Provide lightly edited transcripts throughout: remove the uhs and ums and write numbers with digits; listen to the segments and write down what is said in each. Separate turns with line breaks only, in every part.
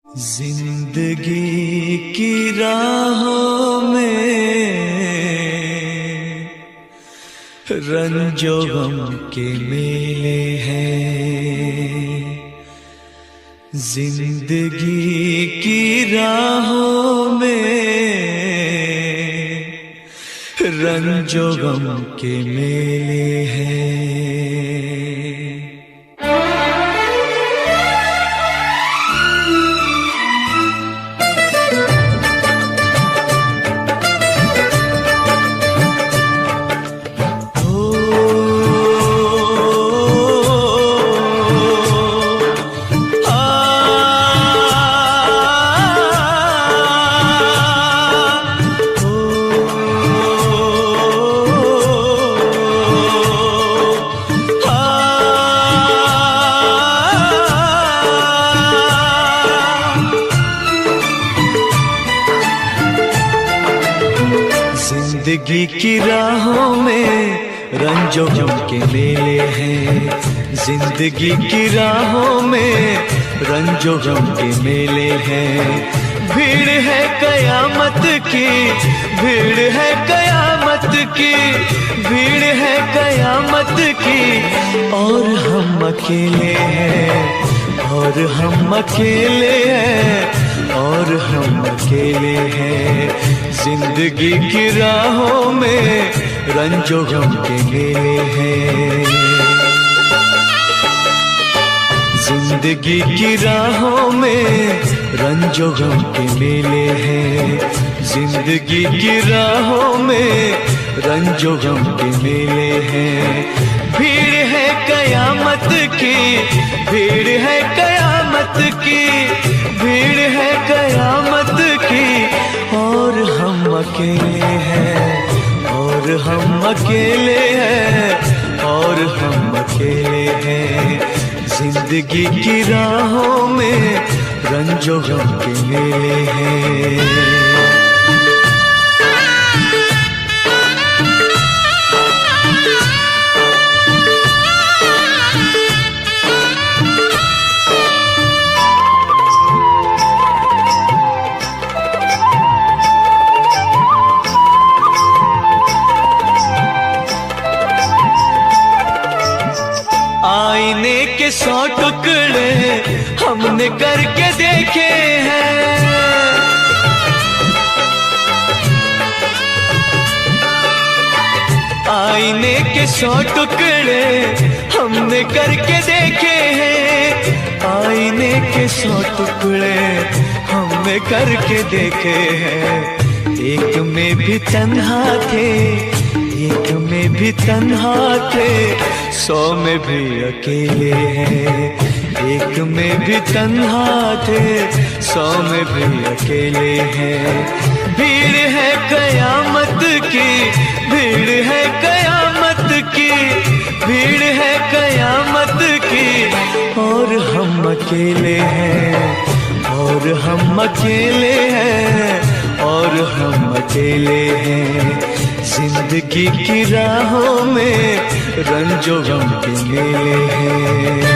जिंदगी की राहों में रंजो गम के मेले हैं। जिंदगी की राहों में रंजो गम के मेले हैं। जिंदगी की राहों में रंजो गम के मेले हैं। जिंदगी की राहों में रंजो गम के मेले हैं। भीड़ है कयामत की, भीड़ है कयामत की, भीड़ है कयामत की। और हम अकेले हैं, और हम अकेले हैं, और हम अकेले हैं। जिंदगी की राहों में रंजो गम के मेले हैं। जिंदगी की राहों में रंजो गम के मेले हैं। जिंदगी की राहों में रंजो गम के मेले हैं। भीड़ है कयामत की, भीड़ है कयामत की, भीड़ है कयामत की। और हम अकेले हैं, और हम अकेले हैं, और हम अकेले हैं। जिंदगी की राहों में रंजो गम के मेले हैं। आईने के 100 टुकड़े हमने करके देखे हैं। आईने के 100 टुकड़े हमने करके देखे हैं। आईने के 100 टुकड़े हमने करके देखे हैं। एक में भी तन्हा थे, एक में भी तन्हा थे, 100 में भी अकेले हैं। एक में भी तन्हा थे, 100 में भी अकेले हैं। भीड़ है कयामत की, भीड़ है कयामत की, भीड़ है कयामत की। और हम अकेले हैं, और हम अकेले हैं, और हम अकेले हैं। जिंदगी की राहों में रंजो गम के मेले हैं।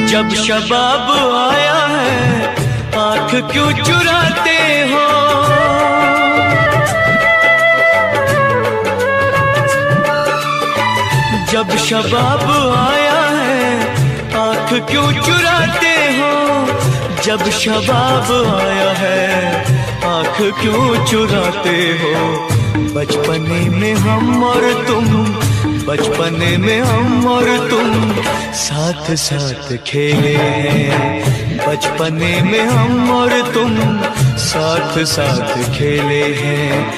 जब शबाब आया है आँख क्यों चुराते हो। जब शबाब आया है आँख क्यों चुराते हो। जब शबाब आया है आँख क्यों चुराते हो। बचपने में हम और तुम, बचपने में हम और तुम साथ साथ खेले हैं। बचपने में हम और तुम साथ साथ खेले हैं।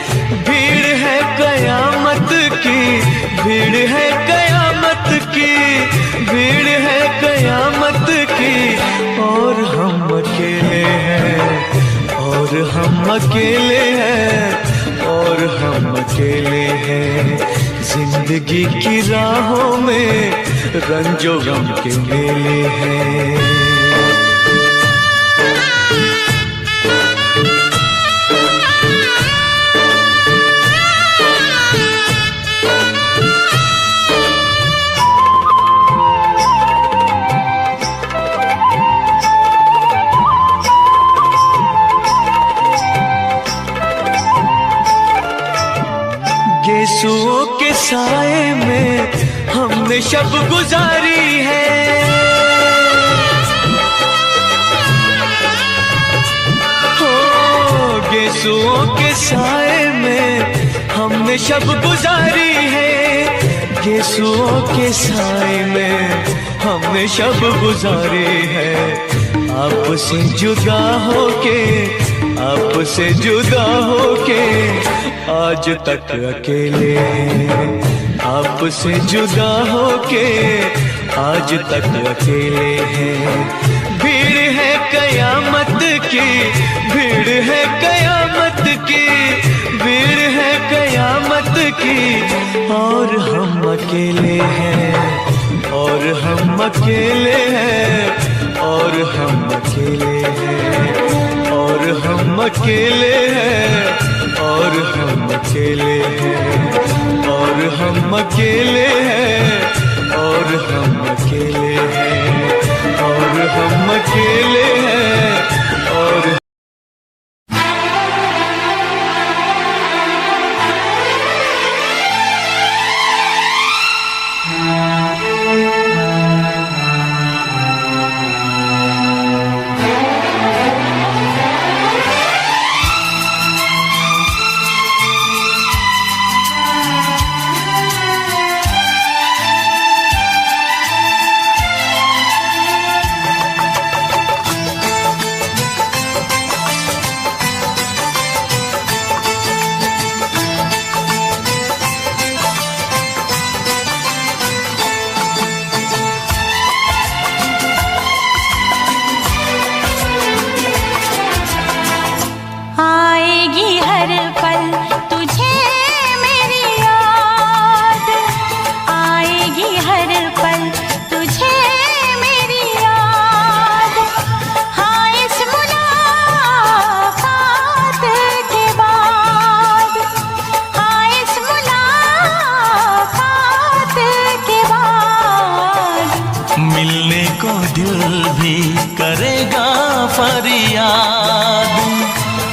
भीड़ है कयामत की, भीड़ है कयामत की, भीड़ है कयामत की। और हम अकेले हैं, और हम अकेले हैं, और हम अकेले हैं। जिंदगी की राहों में रंजो गम के मेले हैं। गेसुओं के साए में हमने शब गुजारी है, हो गेसुओं के साए में हमने शब गुजारी है। गेसुओं के साए में हमने शब गुजारी है। आपसे जुदा होके, आपसे जुदा होके आज तक अकेले हैं। आपसे जुदा होके आज तक अकेले हैं। भीड़ है कयामत की, भीड़ है कयामत की, भीड़ है कयामत की, और हम अकेले हैं, और हम अकेले हैं, और हम अकेले हैं, और हम अकेले हैं, और हम अकेले हैं, और हम अकेले हैं, और हम अकेले हैं, और हम अकेले हैं, और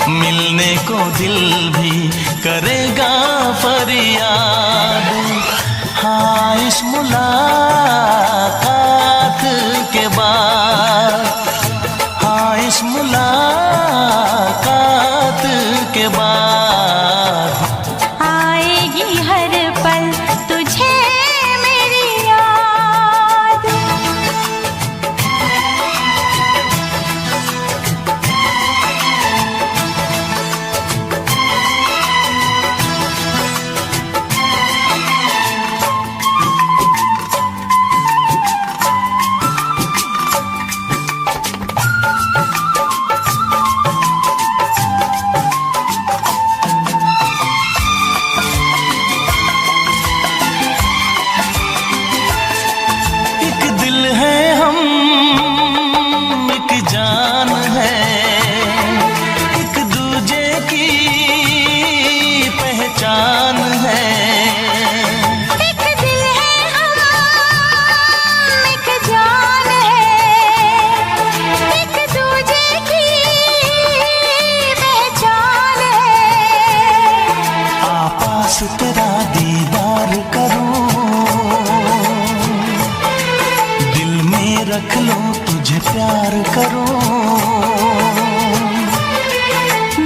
मिलने को दिल भी करेगा फरियाद। हाँ इस मुलाकात के बाद, हाँ इस मुलाकात के बाद
आएगी हर पल तुझे मेरी याद।
जान है एक दूजे की पहचान है।
एक दिल है हम, एक जान है, एक दूजे की पहचान है।
आपास तेरा दीदार करूं, दिल में रख लो तुझे प्यार करूं।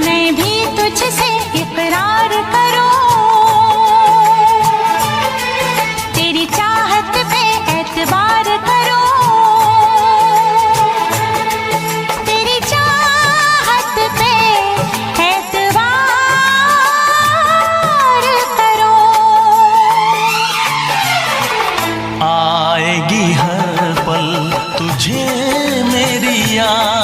मैं भी तुझसे इकरार करूं, तेरी चाहत पे एतबार करूं, तेरी चाहत पे एतबार करूं।
आएगी हर पल तुझे मेरी याद।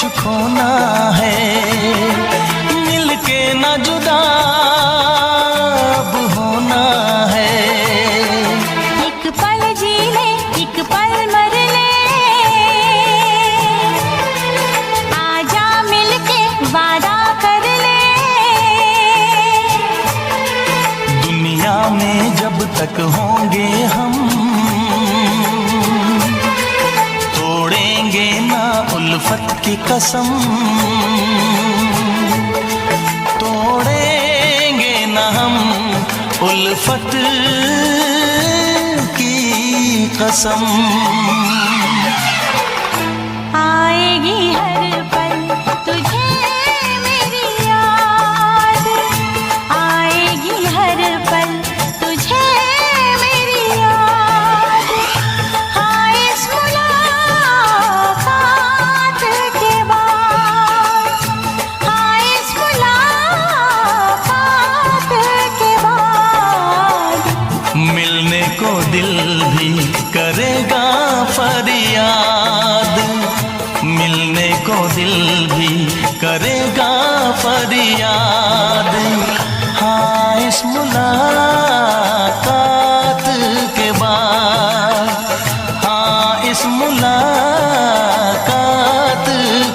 कुछ खोना है, मिलके न जुदा अब होना है।
एक पल जी ले, एक पल मर ले, आजा मिलके वादा कर ले।
दुनिया में जब तक होंगे हम, तोड़ेंगे ना उल्फत की कसम, तोड़ेंगे ना हम उल्फत की कसम।
आएगी हर पल तुझे मेरी याद, आएगी हर पल तुझे मेरी याद। हाँ इस मुलाकात के बाद, हाँ इस मुलाकात के बाद,
मिलने को दिल भी करेगा फरियाद, मिलने को दिल भी करेगा फरियाद। हाँ इस मुलाकात के बाद, हाँ इस मुलाकात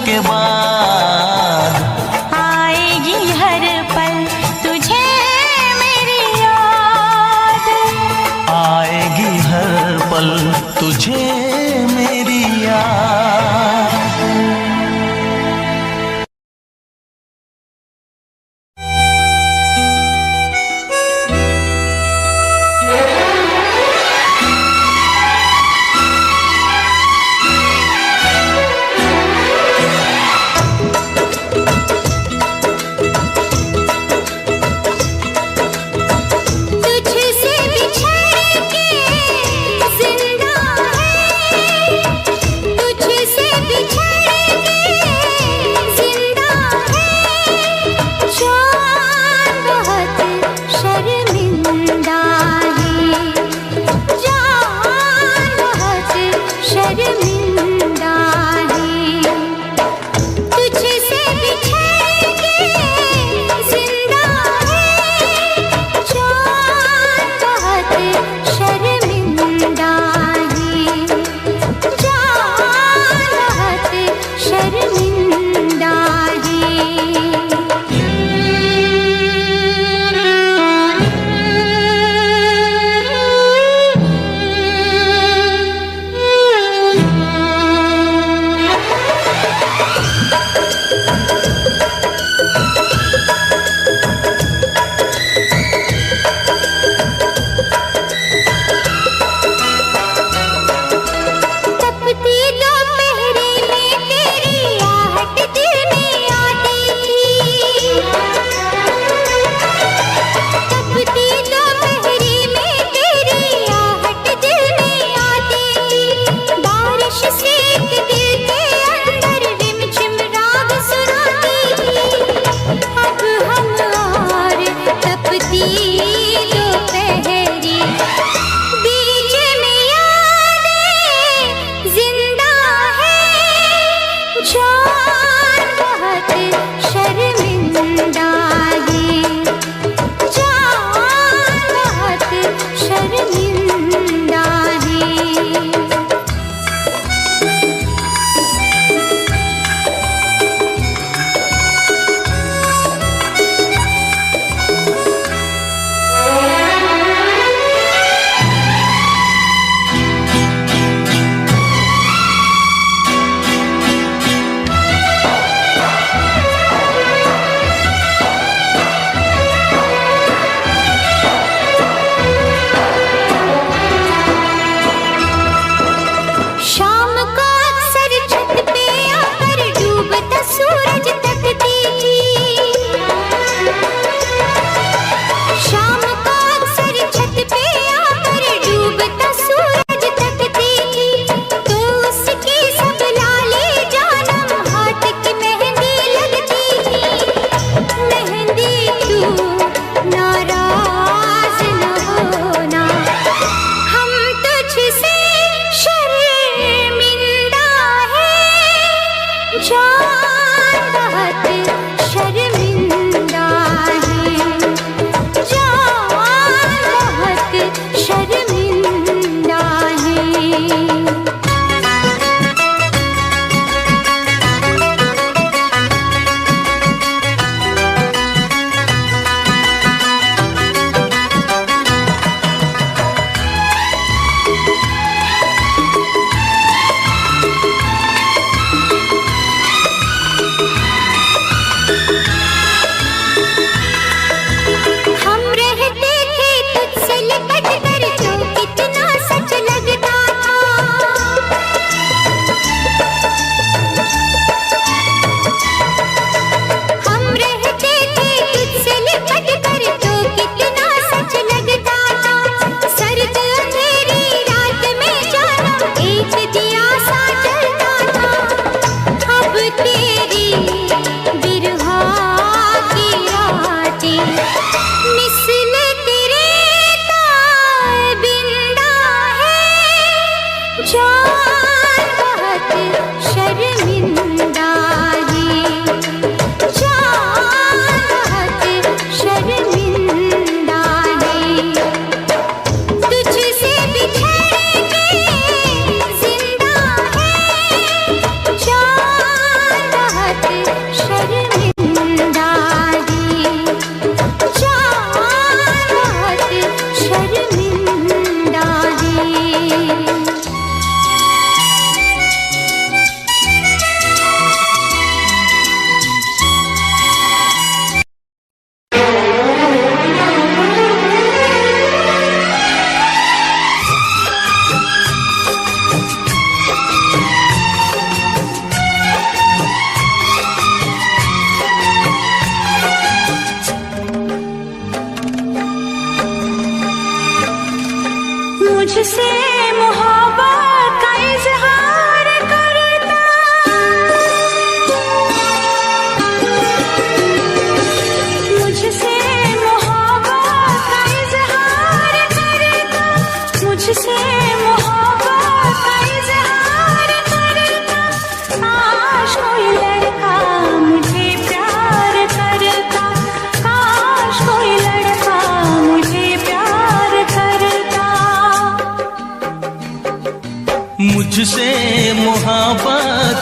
के बाद,
आएगी हर पल तुझे मेरी याद,
आएगी हर पल तुझे मेरी याद।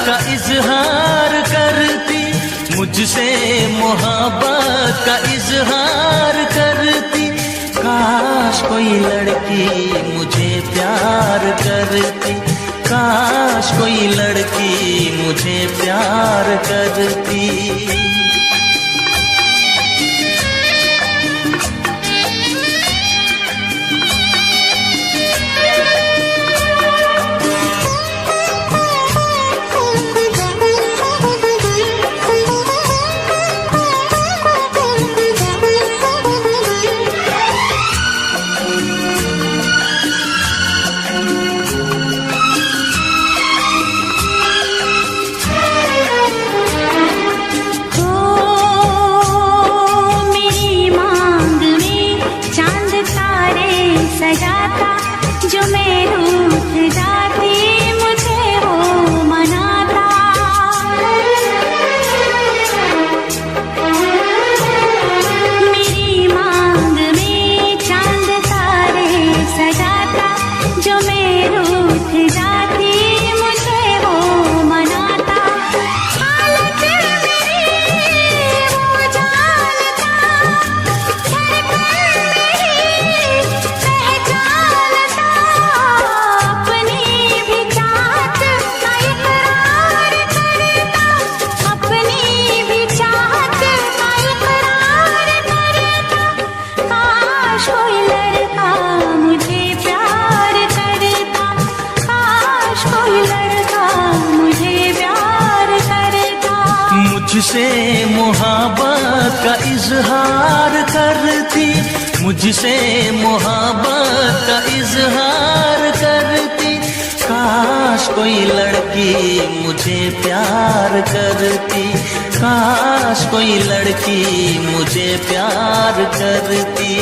का इजहार करती, मुझसे मोहब्बत का इजहार करती। काश कोई लड़की मुझे प्यार करती, काश कोई लड़की मुझे प्यार करती।
सजाता जो मैं रूठ जाती मुझे वो मनाता। मेरी मांग में चांद तारे सजाता जो मैं रूठ जाती मुझे वो मनाता। हालत मेरी वो जानता,
मुझसे मोहब्बत का इजहार करती, मुझसे मोहब्बत का इजहार करती। काश कोई लड़की मुझे प्यार करती, काश कोई लड़की मुझे प्यार करती।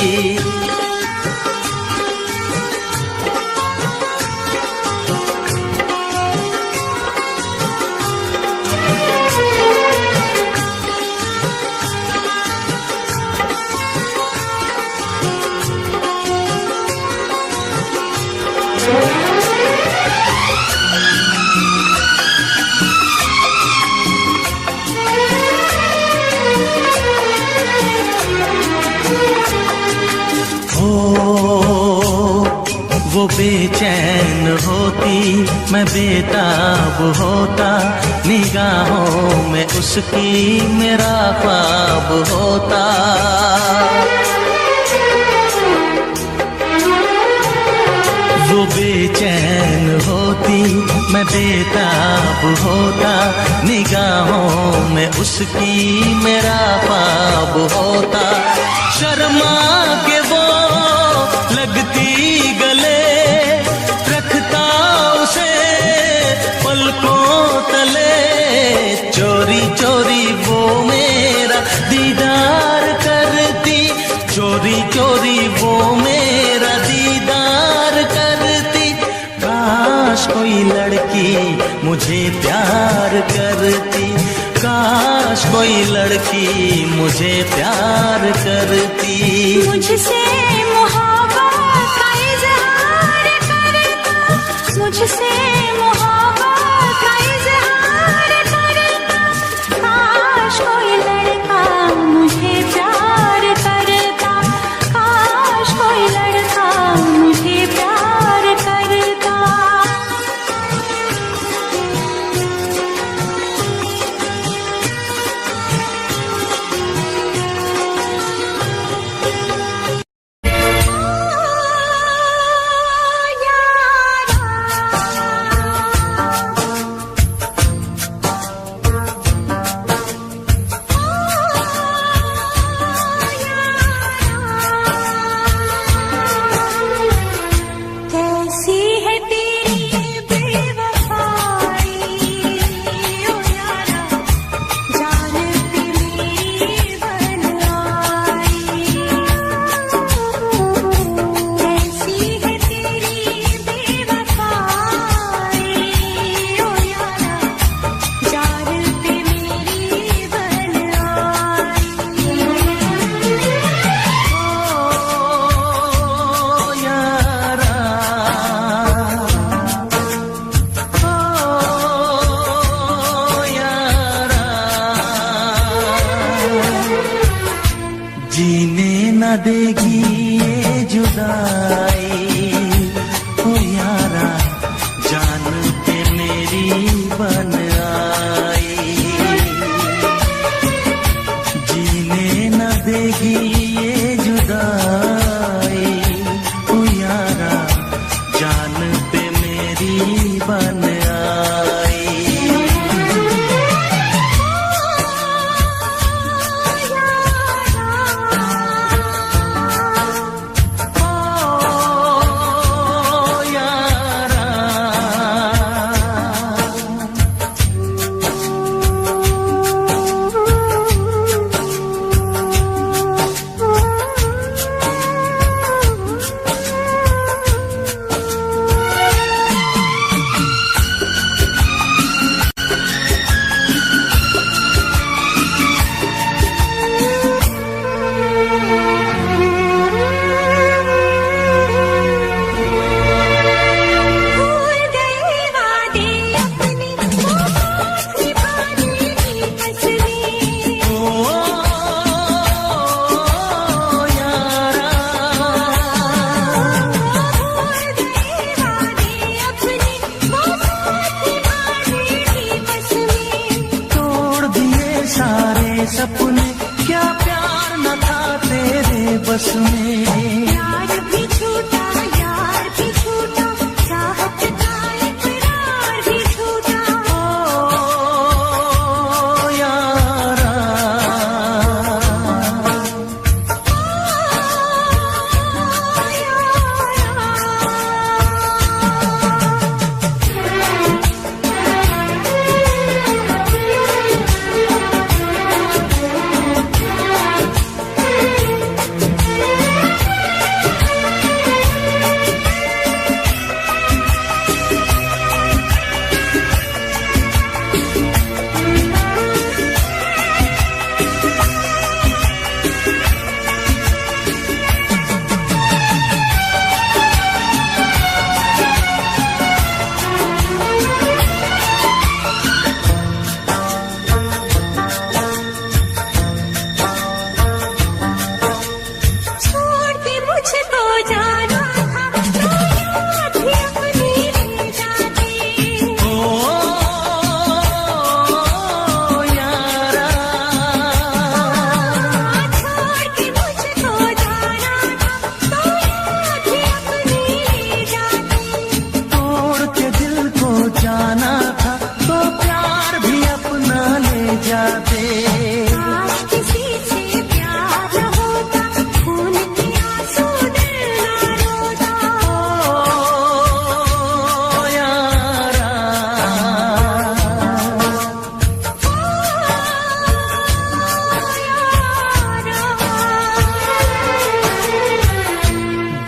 वो बेचैन होती, मैं बेताब होता, निगाहों में उसकी मेरा ख्वाब होता। वो बेचैन होती, मैं बेताब होता, निगाहों में उसकी मेरा ख्वाब होता। शर्मा के वो लगती गले, रखता उसे पलकों तले। चोरी चोरी वो मेरा दीदार करती, चोरी चोरी वो मेरा दीदार करती। काश कोई लड़की मुझे प्यार करती, काश कोई लड़की मुझे प्यार करती।
मुझसे मोहब्बत का इजहार करता, मुझसे मोहब्बत का इजहार करता। काश कोई लड़का मुझे प्यार करता, काश कोई लड़का मुझे प्यार करता।
देगी ये जुदाई, ओ यारा जान पे मेरी बन आई, जीने न देगी ये जुदाई, ओ यारा जान पे मेरी बन आई। सपने क्या प्यार न था तेरे बस में,
यार भी छूटा यार भी छूटा, चाहत का इकरार भी छूटा,
ओ यारा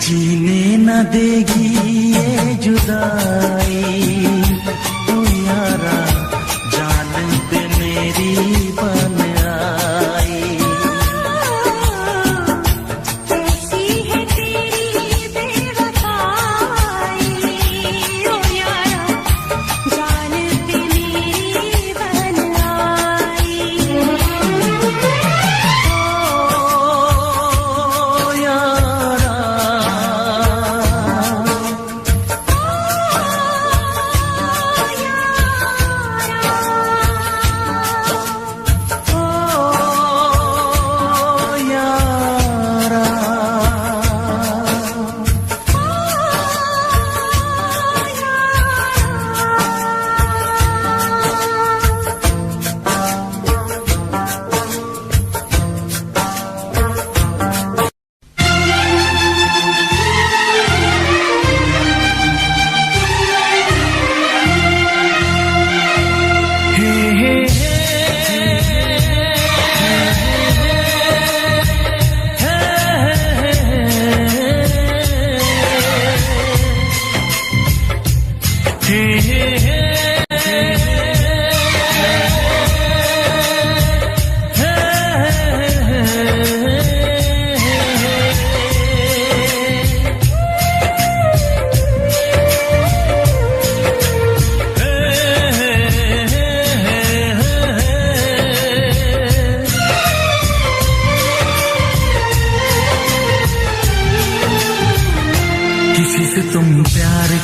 जीने न देगी ये जुदाई, ओ यारा जान पे मेरी बन आई,
कैसी है तेरी बेवफाई, ओ यारा जान पे मेरी बन आई,
ओ यारा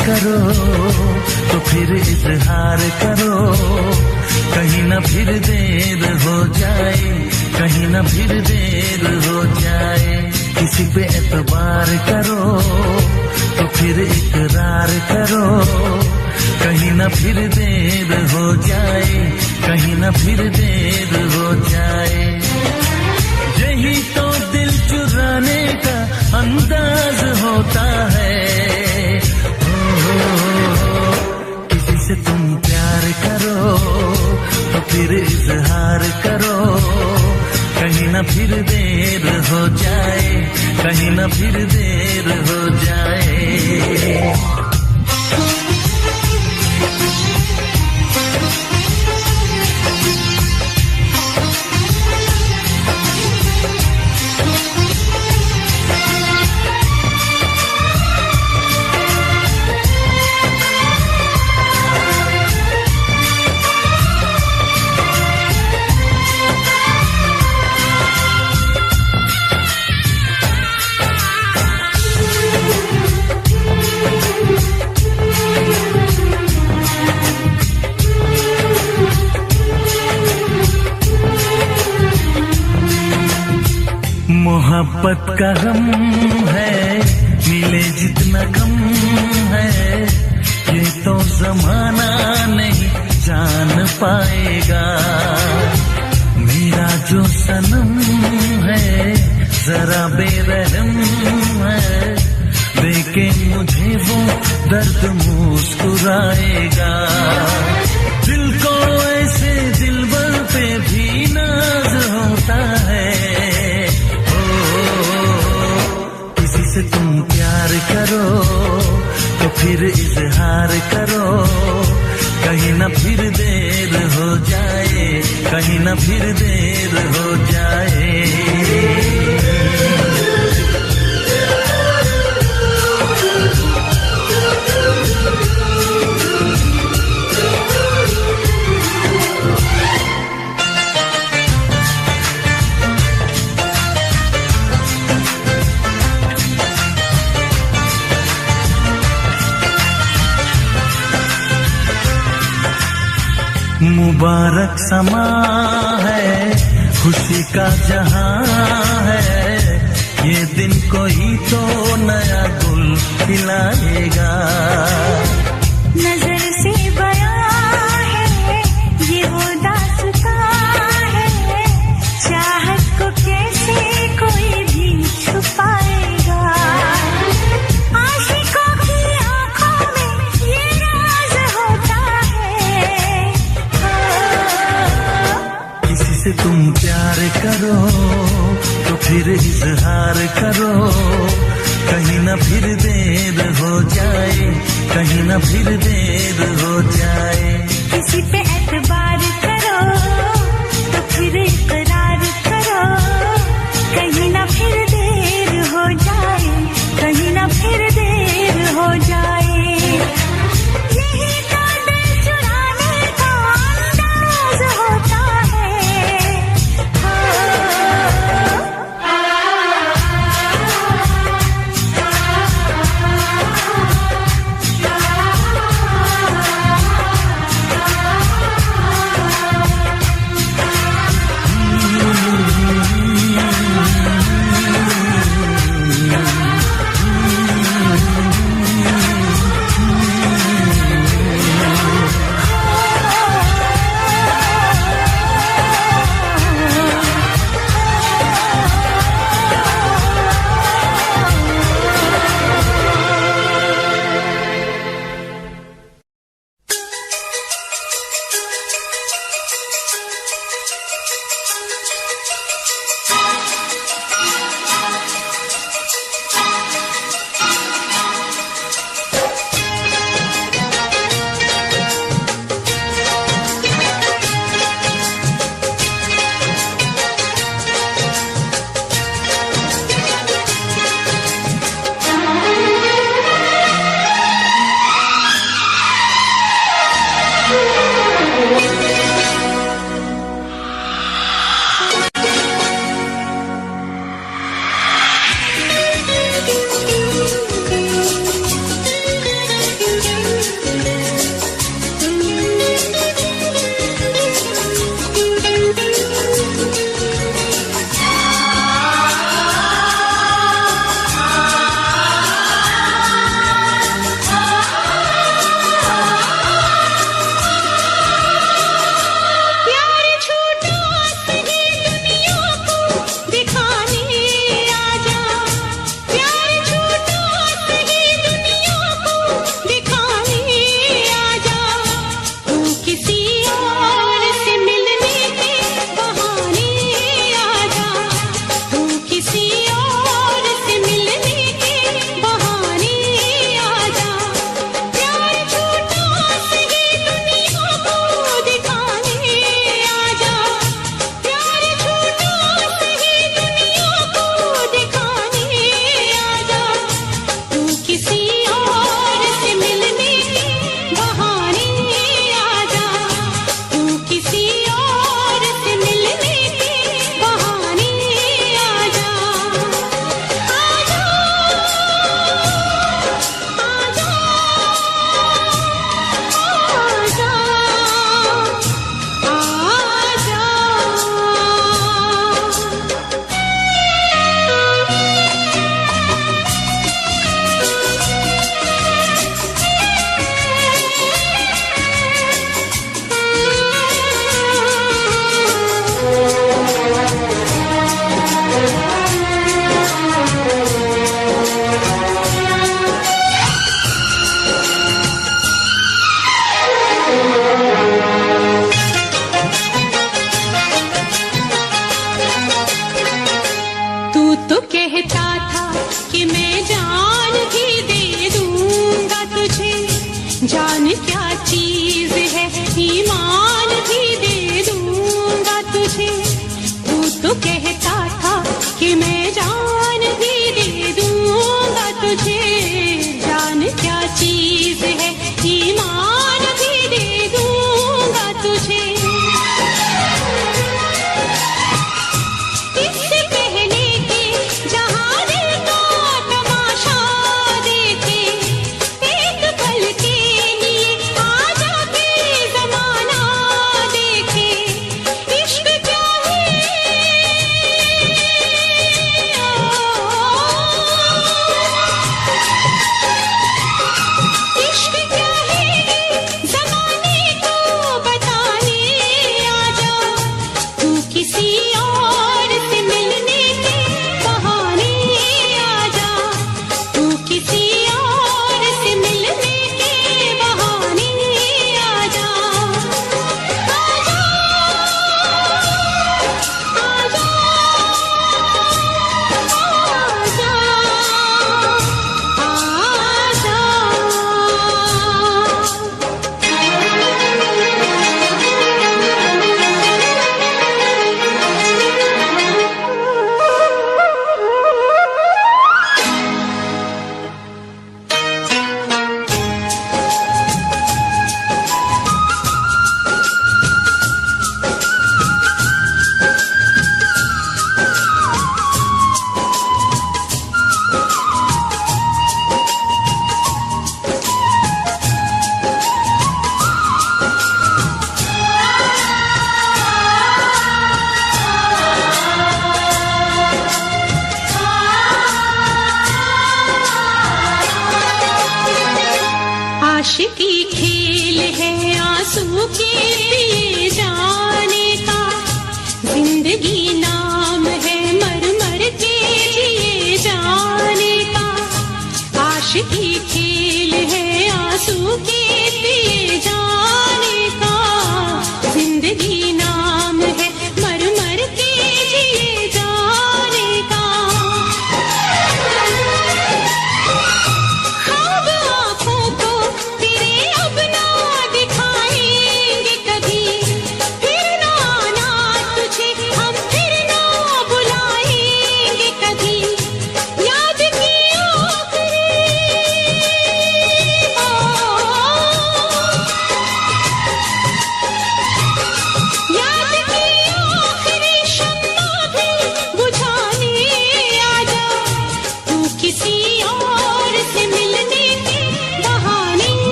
करो तो फिर इजहार करो, कहीं ना फिर देर हो जाए, कहीं ना फिर देर हो जाए। किसी पे एतबार करो तो फिर इकरार करो, कहीं ना फिर देर हो जाए, कहीं ना फिर देर हो जाए। यही तो दिल चुराने का अंदाज होता है। किसी से तुम प्यार करो तो फिर इजहार करो, कहीं ना फिर देर हो जाए, कहीं ना फिर देर हो जाए। मोहब्बत का गम है, मिले जितना कम है, ये तो जमाना नहीं जान पाएगा। मेरा जो सनम है जरा बेरहम है, देखे मुझे वो दर्द मुस्कुराएगा। दिल को ऐसे दिलबर पे भी नाज होता है। से तुम प्यार करो तो फिर इजहार करो, कहीं ना फिर देर हो जाए, कहीं ना फिर देर हो जाए। मुबारक समा है, खुशी का जहां है, ये दिन कोई तो नया गुल खिलाएगा।
नजर से बयां है ये वो दास्तां है, चाहत को कैसे कोई भी छुपाएगा। आशिकों की आंखों में ये राज होता है।
किसी से तुम प्यार करो तो फिर इजहार करो, कहीं ना फिर देर हो जाए, कहीं ना फिर देर हो जाए।
किसी पे एतबार करो तो फिर इकरार करो, कहीं ना फिर देर हो जाए, कहीं ना फिर देर हो जाए। यही तो दिल चुराने का अंदाज होता है।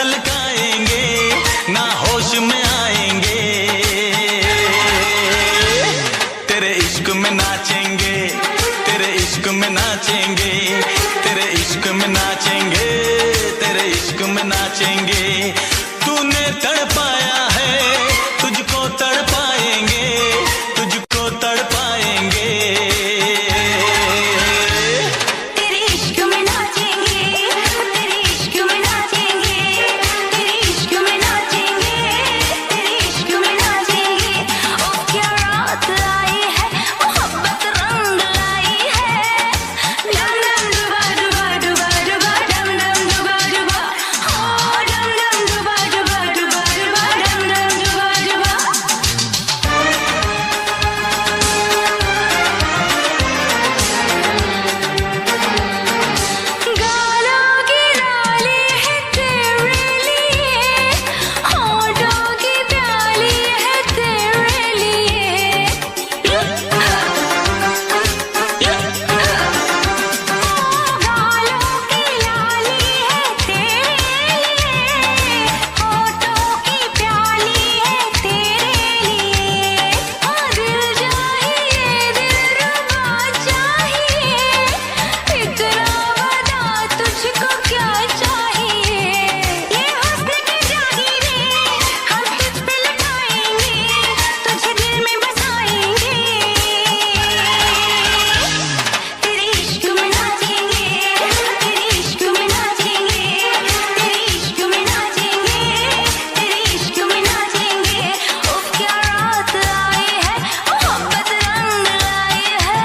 छलकाएंगे, ना होश में आएंगे। तेरे इश्क में नाचेंगे, तेरे इश्क में नाचेंगे, तेरे इश्क में नाचेंगे, तेरे इश्क में नाचेंगे। तूने तड़पाया है, तुझको तड़पाएंगे, तुझको तड़पाएंगे।
तेरे इश्क में नाचेंगे, तेरे इश्क में नाचेंगे, तेरे इश्क में नाचेंगे, तेरे इश्क में नाचेंगे। ओ क्या रात आई है, मोहब्बत रंग लाई है। डम डम डुबा डुबा डुबा डुबा, डम डम डुबा डुबा, हाँ डम डम डुबा डुबा डुबा डुबा, डम डम डुबा डुबा। गालों की लाली है तेरे लिए, होठों की प्याली है तेरे लिए। गालों की लाली है तेरे लिए, होठों की प्याली है तेरे लिए। दिल चाहिए, दिलरुबा चाहिए, इतना बता तुझको क्या चाहिए। ये हुस्न की जागीरें हम तुझ पे लुटाएंगे, तुझे दिल में बसाएंगे। तेरे इश्क में नाचेंगे, तेरे इश्क में नाचेंगे, तेरे इश्क में नाचेंगे, तेरे इश्क में नाचेंगे। उफ क्या रात आई है, मोहब्बत रंग लाई है।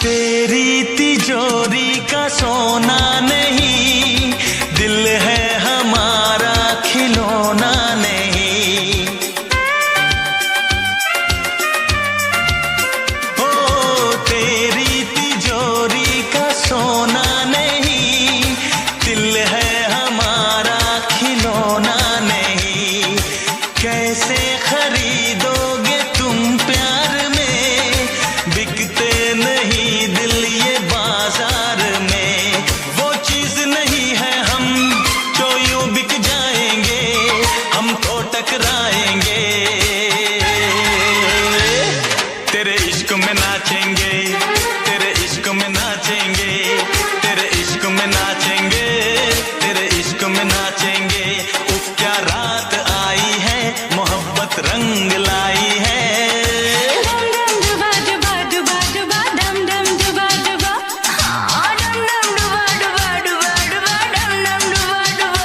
तेरी तिजोरी का सोना नहीं, दिल है हमारा खिलौना नहीं। ओ तेरी तिजोरी का सोना नहीं, दिल है हमारा खिलौना नहीं। कैसे खरीदोगे तुम प्यार में, बिकते नहीं दिल ये बाजार में। वो चीज नहीं है हम जो यूं बिक जाएंगे, हम तो टकराएंगे। तेरे इश्क में नाचेंगे, तेरे इश्क में नाचेंगे, तेरे इश्क में नाचेंगे, तेरे इश्क में नाचेंगे। उफ क्या रात आई है, मोहब्बत रंग लाई है।
डम डम डुबा डुबा डुबा डुबा, डम डम डुबा डुबा, हाँ डम डम डुबा डुबा डुबा डुबा, डम डम डुबा डुबा।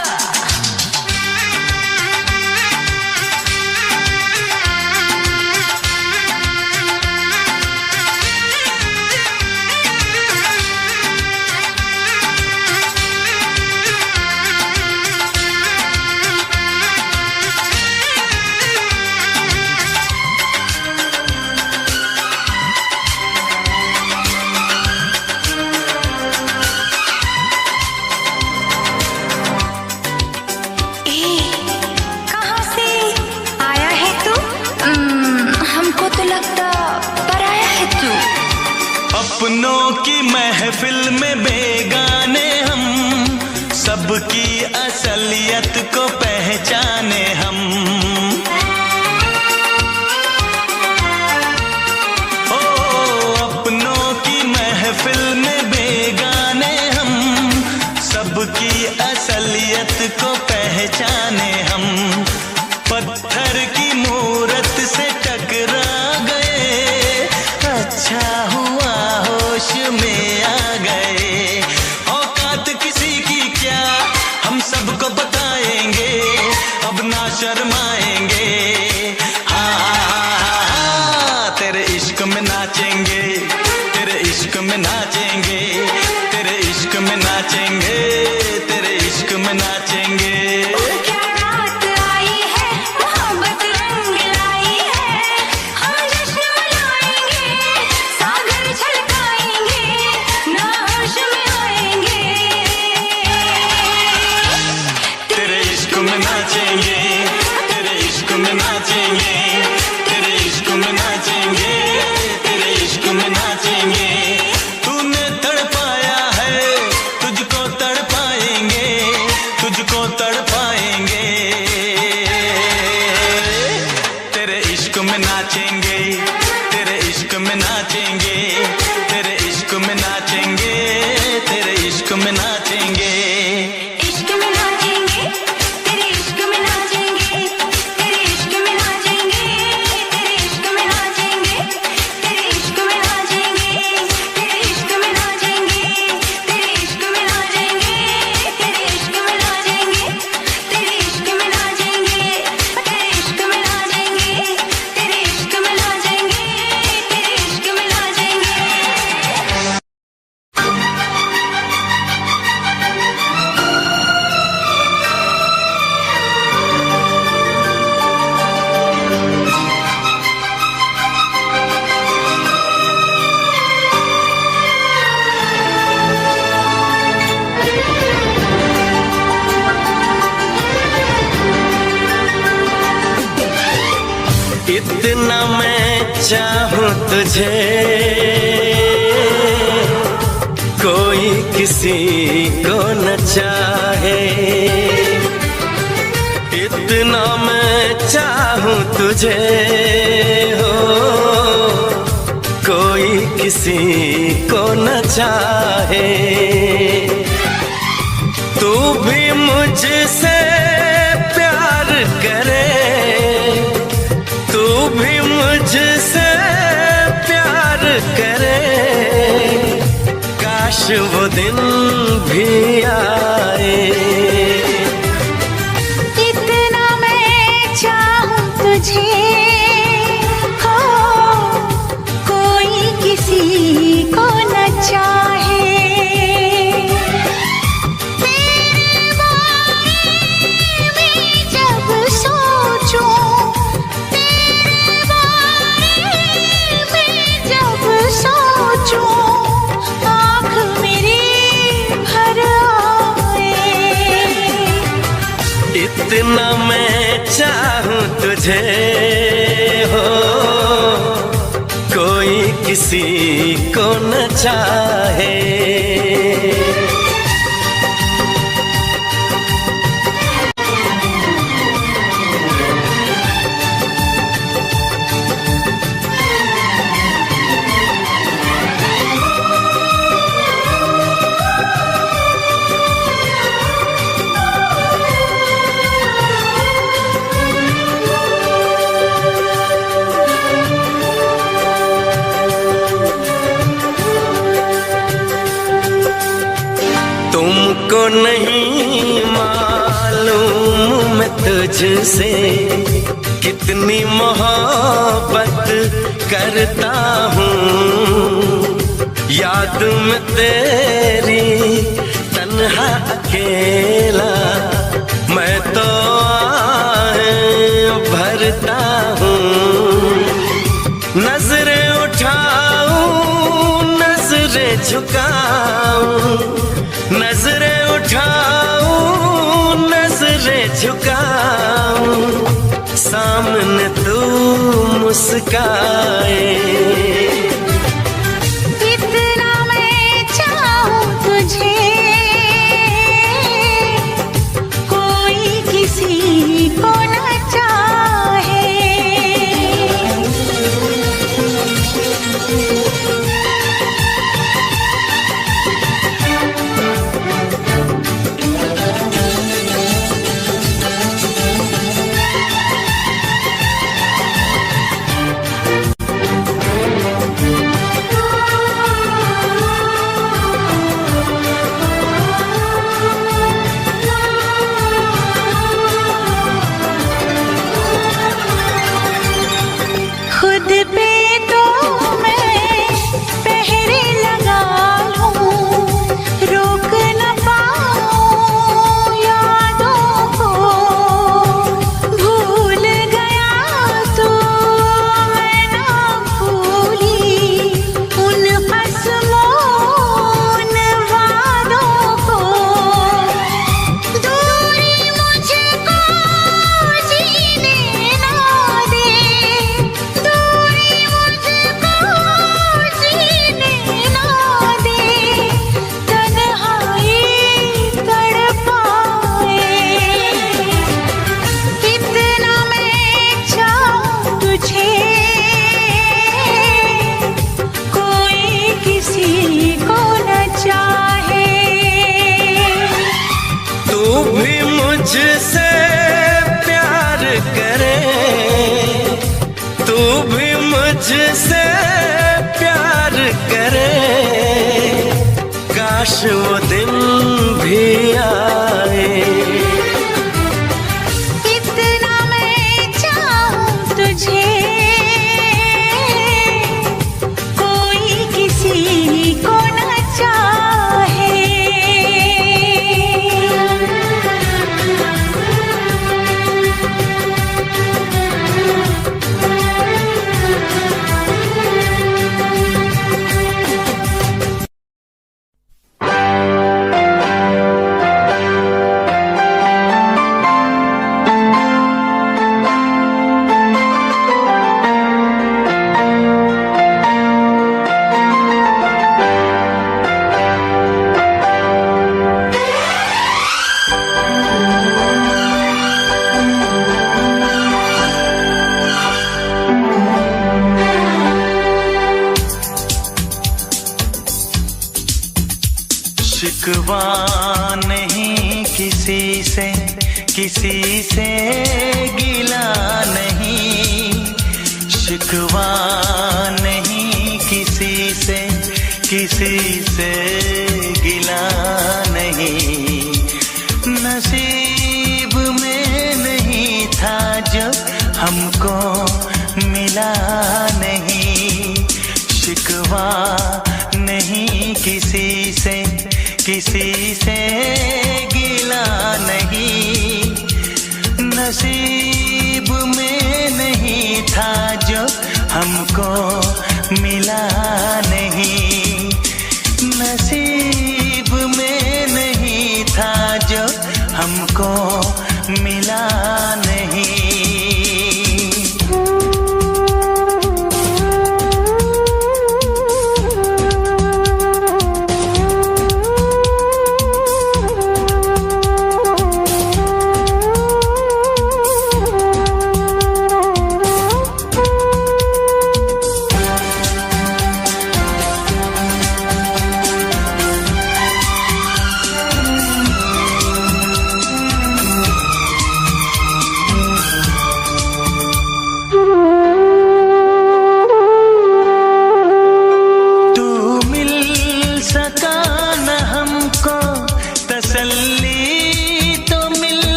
कहाँ से आया है तू? हमको तो लगता पराया है तू।
अपनों की महफिल में बेगाने हम, सबकी असलियत को पहचाने हम। ओ अपनों की महफिल में बेगाने हम, सबकी असलियत को पहचाने हम। पत्थर की मूरत से टकरा गए, अच्छा हुआ होश में आ गए। औकात किसी की क्या, हम सबको बताएंगे, अब ना शर्माएंगे। तेरे इश्क में नाचेंगे, तेरे इश्क में नाचेंगे, तेरे इश्क में नाचेंगे, तेरे इश्क में नाचेंगे।
क्या रात आई है, मोहब्बत रंग लाई है। हम जश्न मनाएंगे, सागर छलकाएंगे, ना होश में आएंगे।
चाहूं तुझे, कोई किसी को न चाहे। इतना मैं चाहूं तुझे हो, कोई किसी को न चाहे। तू भी मुझसे प्यार करे, तू भी मुझसे प्यार करे। काश वो दिन भी आए।
इतना मैं चाहूं तुझे हो, कोई किसी को न चाहे। तेरे बारे में जब सोचूं, तेरे बारे में जब सोचूं, आँख मेरी भर आए।
इतना मैं चाहूं तुझे हो, कोई किसी को न चाहे। तुमको नहीं मालूम मैं तुझसे कितनी मोहब्बत करता हूँ। याद में तेरी तन्हा अकेला मैं तो आहें भरता हूँ। नजरें उठाऊं, नजरें झुकाऊं, नजरें उठाऊं, नजरें झुकाऊं, सामने तू मुस्काए।
इतना मैं चाहूं तुझे, कोई किसी को न चाहे। खुद पे तो मैं पहरे लगा लूं, रोक न पाऊं यादों को। भूल गया तो मैं ना भूली उन कसमों, उन वादों को। दूरी मुझको जीने ना दे, दूरी मुझको जीने ना दे, तन्हाई तड़पाए। इतना मैं चाहूं तुझे, कोई किसी को न चाहे।
तू भी मुझसे प्यार करे, तू भी मुझसे प्यार करे। काश वो दिन भी आए।
इतना मैं चाहूं तुझे, कोई किसी को न चाहे।
शिकवा नहीं किसी से गिला नहीं, शिकवा नहीं किसी से गिला नहीं। नसीब में नहीं था जो हमको मिला नहीं, शिकवा नहीं किसी से गिला नहीं। नसीब में नहीं था जो हमको मिला नहीं, नसीब में नहीं था जो हमको मिला नहीं।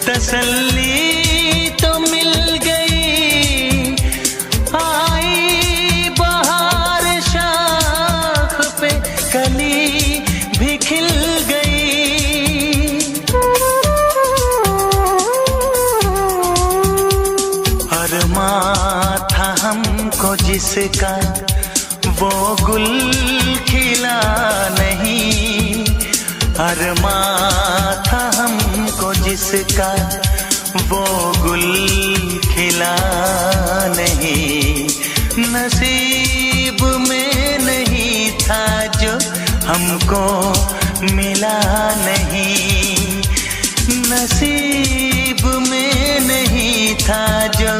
तसल्ली तो मिल गई, आई बहार शाख पे कली भी खिल गई। अरमां था हमको जिसका वो गुल खिला नहीं, अरमां था हमको जिसका वो गुल खिला नहीं। नसीब में नहीं था जो हमको मिला नहीं, नसीब में नहीं था जो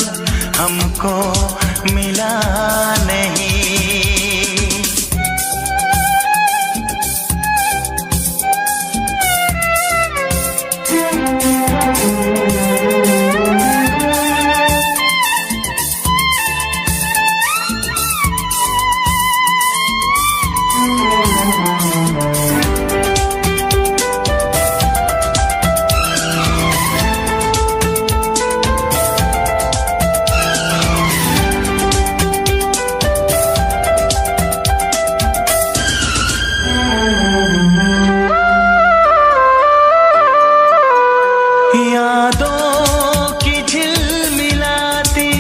हमको मिला नहीं। यादों की झिलमिलाती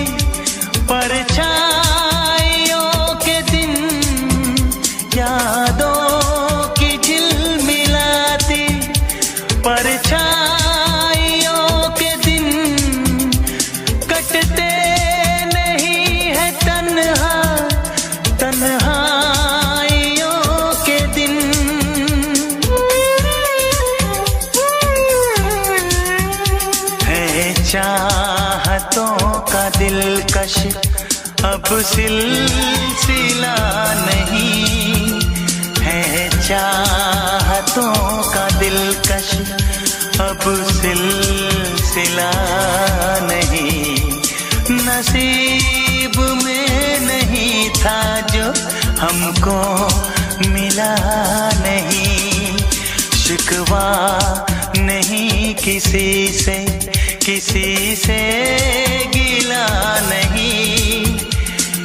परछाइयों के दिन, यादों की झिलमिलाती परछाइयों के दिन, कटते नहीं है तन्हा तन्हाइयों के दिन। चाहतों का दिलकश अब सिलसिला नहीं है, चाहतों का दिलकश अब सिलसिला नहीं। नसीब में नहीं था जो हमको मिला नहीं, शिकवा नहीं किसी से गिला नहीं,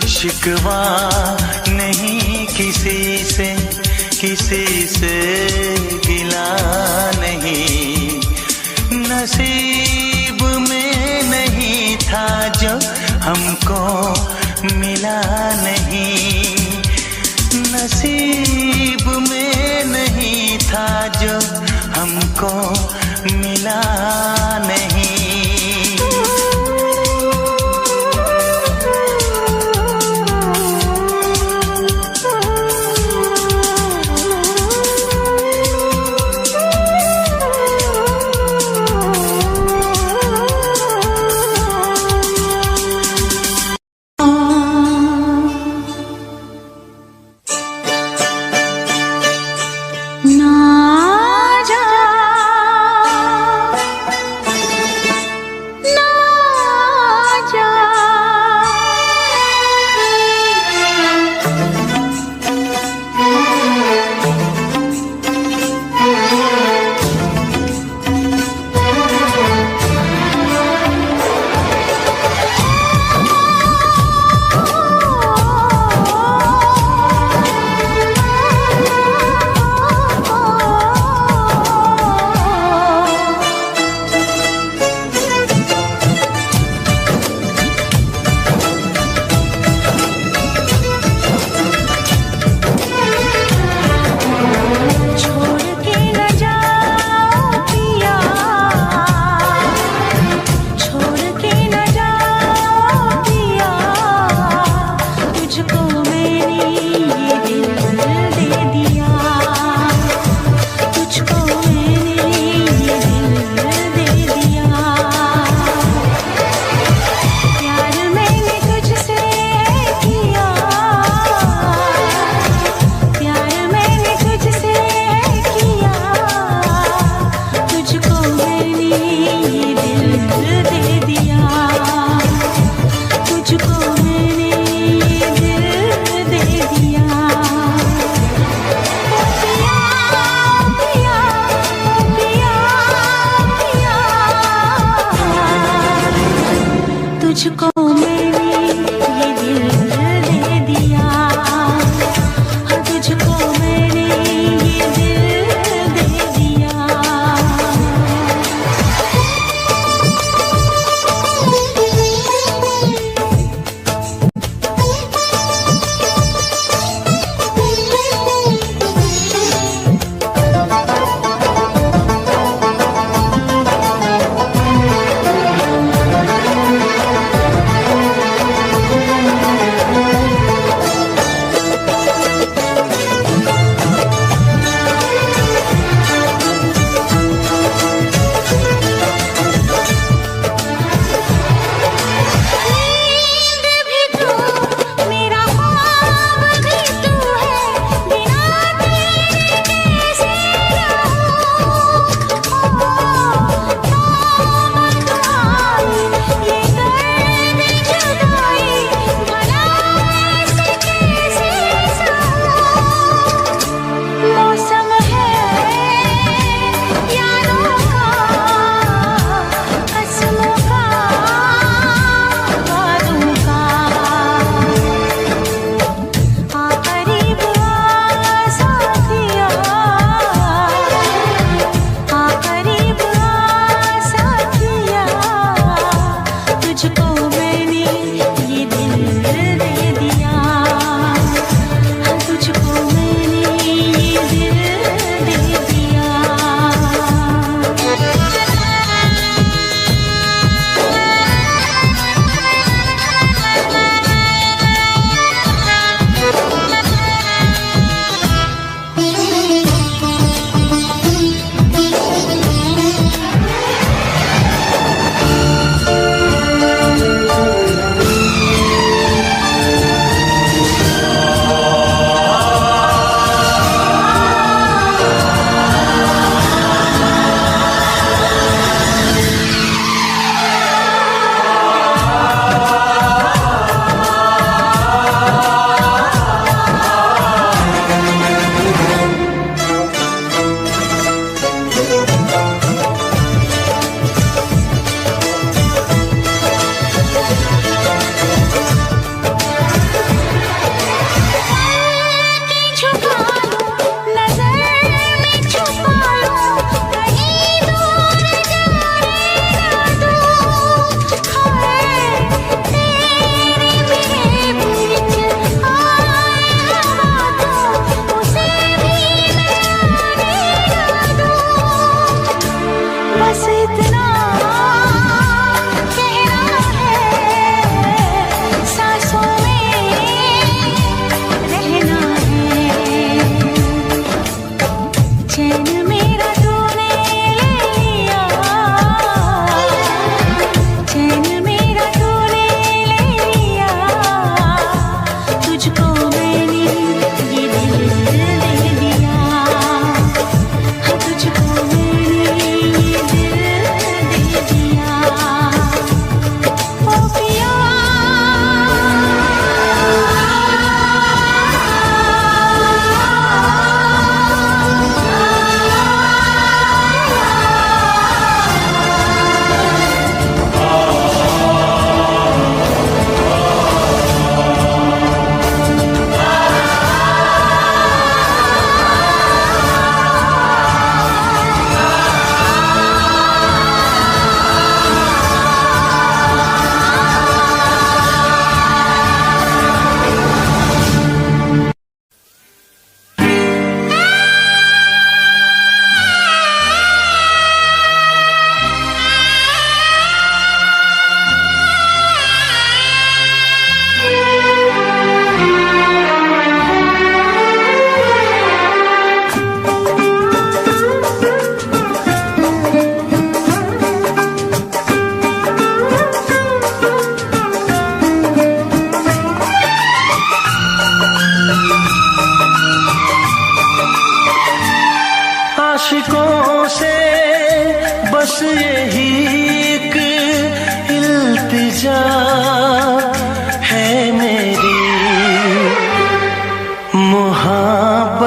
शिकवा नहीं किसी से गिला नहीं। नसीब में नहीं था जो हमको मिला नहीं, नसीब में नहीं था जो हमको मिला नहीं।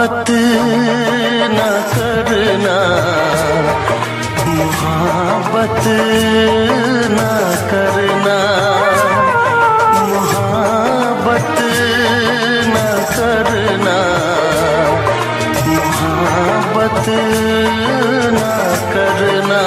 मोहब्बत न करना, मोहब्बत न करना, मोहब्बत न करना, मोहब्बत न करना।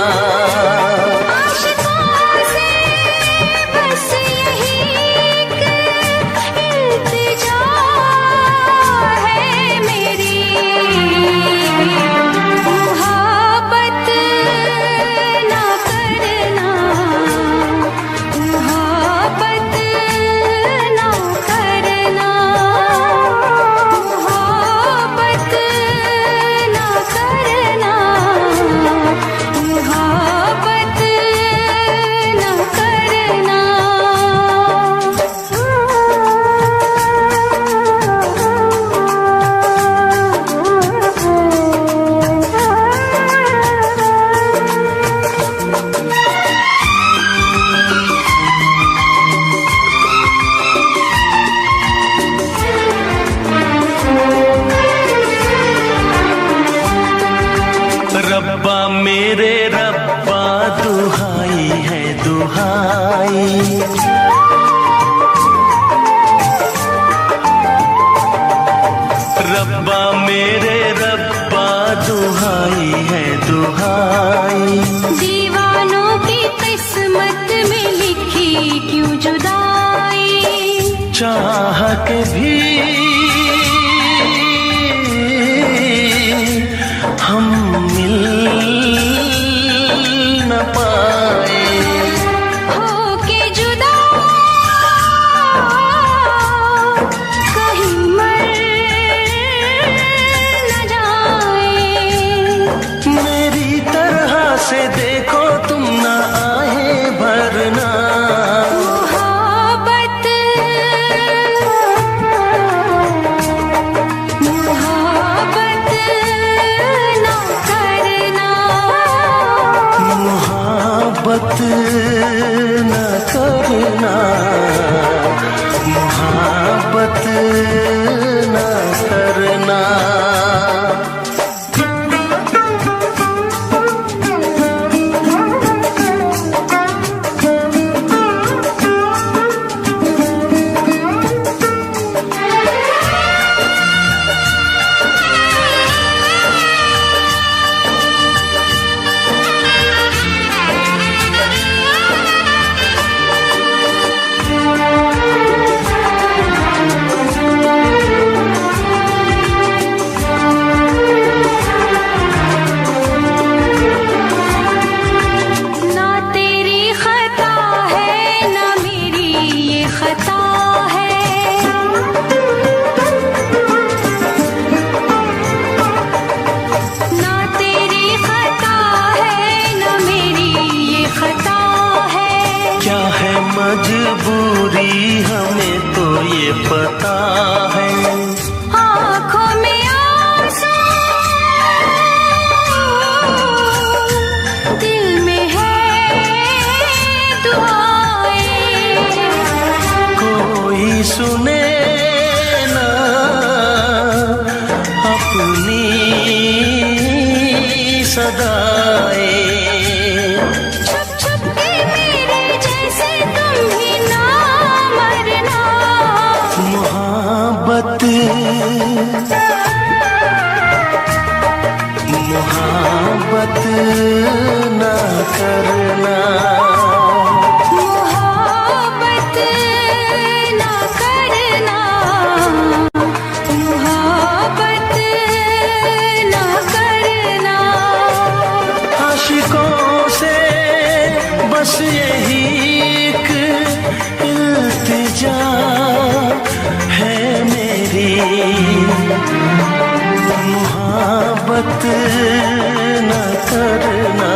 रब्बा मेरे रब्बा दुहाई है दुहाई, रब्बा मेरे रब्बा दुहाई है दुहाई।
दीवानों की किस्मत में लिखी क्यों जुदाई,
चाह के भी हम मिल न पाए,
होके जुदा कहीं मर न जाए।
मेरी तरह से देखो तुम न आए भरना,
मोहब्बत मोहब्बत न करना,
मोहब्बत न करना, मोहब्बत न करना।
ना तेरी खता है ना मेरी ये खता है, ना तेरी खता है ना मेरी ये खता है।
क्या है मजबूरी हमें तो ये पता है,
आँखों में आंसू दिल में है दुआएं,
कोई सुने ना अपनी सदाएं।
छुप छुप के मेरे जैसे तुम ही ना मरना,
मोहब्बत मोहब्बत न करना,
मोहब्बत न करना, मोहब्बत न करना।
आशिकों से बस यही एक इल्तिजा है मेरी, मोहब्बत न करना,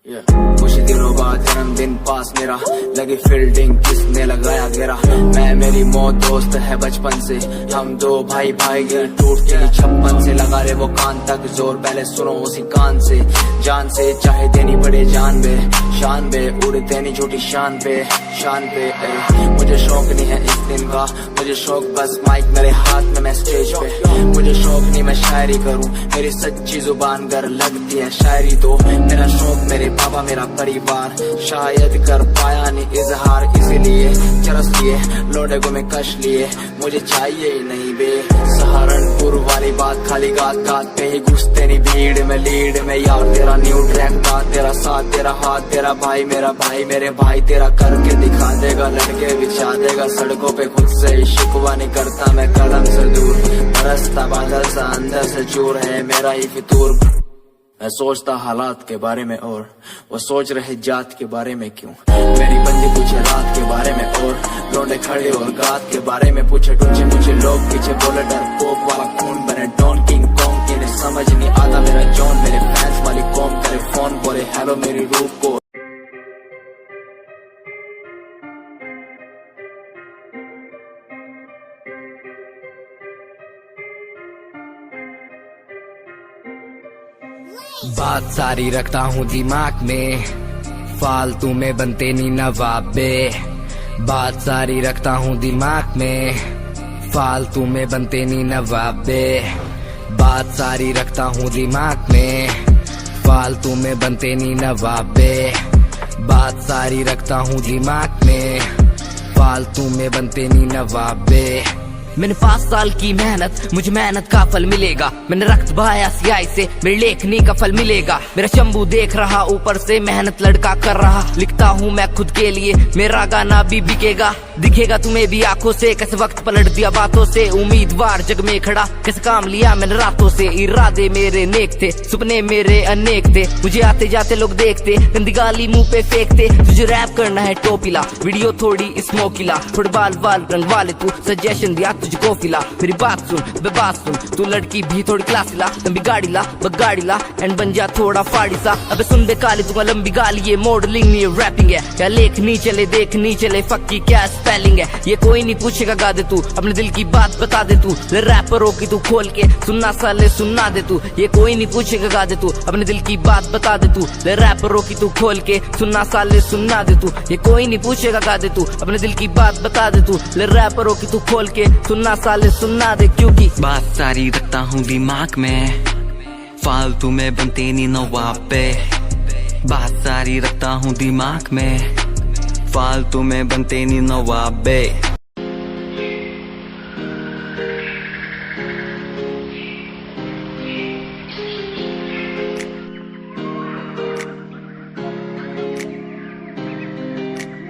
कुछ दिनों बाद जन्मदिन पास मेरा, लगी फील्डिंग किसने लगाया घेरा। मैं मेरी मौत दोस्त है बचपन से, हम दो भाई भाई टूट के 56 से। लगा रे वो कान तक जोर, पहले सुनो उसी कान से। जान से चाहे देनी पड़े जान बे, शान बे उड़ देनी झूठी शान पे मुझे शौक नहीं है इस दिन का, मुझे शौक बस माइक मेरे हाथ में मैं स्टेज पे। मुझे शौक नहीं मैं शायरी करूं, मेरी सच्ची जुबान गर लगती है शायरी तो। मेरा शौक मेरे पापा मेरा परिवार, शायद कर पाया नहीं इजहार, इसीलिए चरस लिए लोडे को मैं कश लिए। मुझे चाहिए ही नहीं बे सहारनपुर वाली बात, खाली गात पे ही घुसते नहीं भीड़ में लीड में। यार तेरा न्यू ट्रैक था, तेरा साथ तेरा हाथ, तेरा भाई मेरा भाई मेरे भाई तेरा करके दिखा देगा, लड़के बिछा देगा सड़कों पे। खुद से ही शिकवा नहीं करता मैं कदम से दूर, बरसता बादल सा अंदर से चूर है मेरा ही फितूर। मैं सोचता हालात के बारे में और वो सोच रहे जात के बारे में क्यों। मेरी बंदी पूछे रात के बारे में और लौंडे खड़े और गात के बारे में पूछे। टूचे मुझे लोग पीछे बोले डर पोक वाला खून बने डॉन किंग कॉन्ग, इन्हें समझ नहीं आता मेरा जॉन। मेरे फैंस वाली कॉम करे फोन बोले हेलो मेरी रूप को।
बात सारी रखता हूँ दिमाग में, फालतू में बनते नहीं नवाबे। बात सारी रखता हूँ दिमाग में, फालतू में बनते नहीं नवाबे। बात सारी रखता हूँ दिमाग में, फालतू में बनते नहीं नवाबे। बात सारी रखता हूँ दिमाग में, फालतू में बनते नहीं नवाबे। मैंने 5 साल की मेहनत, मुझे मेहनत का फल मिलेगा। मैंने रक्त बहाया सियाही से, मेरी लेखनी का फल मिलेगा। मेरा शंभू देख रहा ऊपर से, मेहनत लड़का कर रहा। लिखता हूँ मैं खुद के लिए, मेरा गाना भी बिकेगा। दिखेगा तुम्हें भी आंखों से, कैसे वक्त पलट दिया बातों से। उम्मीदवार जग में खड़ा, कैसे काम लिया मैंने रातों से। इरादे मेरे नेक थे, सपने मेरे अनेक थे। मुझे आते जाते लोग देखते, गंदी गाली मुंह पे फेंकते। तुझे रैप करना है टोपीला, वीडियो थोड़ी स्मोकीला। थोड़े बाल रंग वाले तू सजेशन दिया तुझको फिला। मेरी बात सुन बे बात सुन, तू लड़की भी थोड़ी क्लासी ला। लंबी गाड़ी ला बगाड़ी ला एंड बन जा थोड़ा फाड़ी सा। अबे सुन बे काली दूंगा लंबी गाली, ये मॉडलिंग नहीं रैपिंग है। क्या लेखनी चले देखनी चले, फक्की क्या स्पेलिंग है। ये कोई नहीं पूछेगा गा दे तू, अपने दिल की बात बता दे तू। रैपरों की तू खोल के सुनना साले सुनना दे तू। ये कोई नहीं पूछेगा गा दे तू, अपने दिल की बात बता दे तू। रैपरों की तू खोल के सुनना साले सुनना दे तू। ये कोई नहीं पूछेगा गा दे तू, अपने दिल की बात बता दे तू। रैपरों की तू खोल के सुनना साले सुनना दे, क्योंकि
बात सारी रखता हूँ दिमाग में, फालतू में बनते नहीं नवाबे। बात सारी रखता हूँ दिमाग में, फालतू में बनते नहीं नवाबे।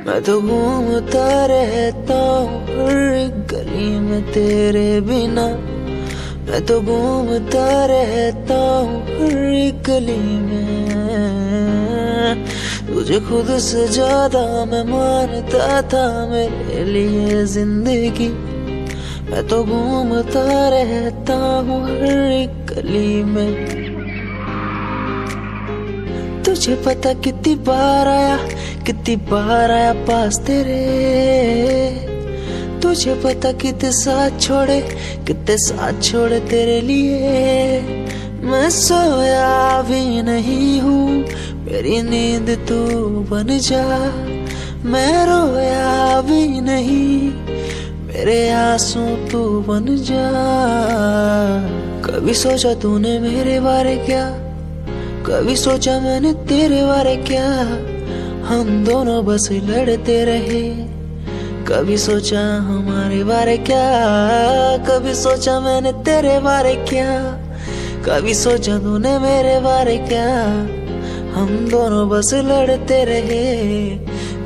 मैं तो घूमता रहता हूँ हर एक गली में तेरे बिना। मैं तो घूमता रहता हूँ हर एक गली में। तुझे खुद से ज्यादा मैं मानता था मेरे लिए जिंदगी। मैं तो घूमता रहता हूँ हर एक गली में। तुझे पता कितनी बार आया पास तेरे। तुझे पता कितने साथ छोड़े तेरे लिए। मैं सोया भी नहीं हूँ, मेरी नींद तू बन जा। मैं रोया भी नहीं, मेरे आंसू तू बन जा। कभी सोचा तूने मेरे बारे क्या, कभी सोचा मैंने तेरे बारे क्या। हम दोनों बस लड़ते रहे, कभी सोचा हमारे बारे क्या। कभी सोचा मैंने तेरे बारे क्या, कभी सोचा तूने मेरे बारे क्या। हम दोनों बस लड़ते रहे,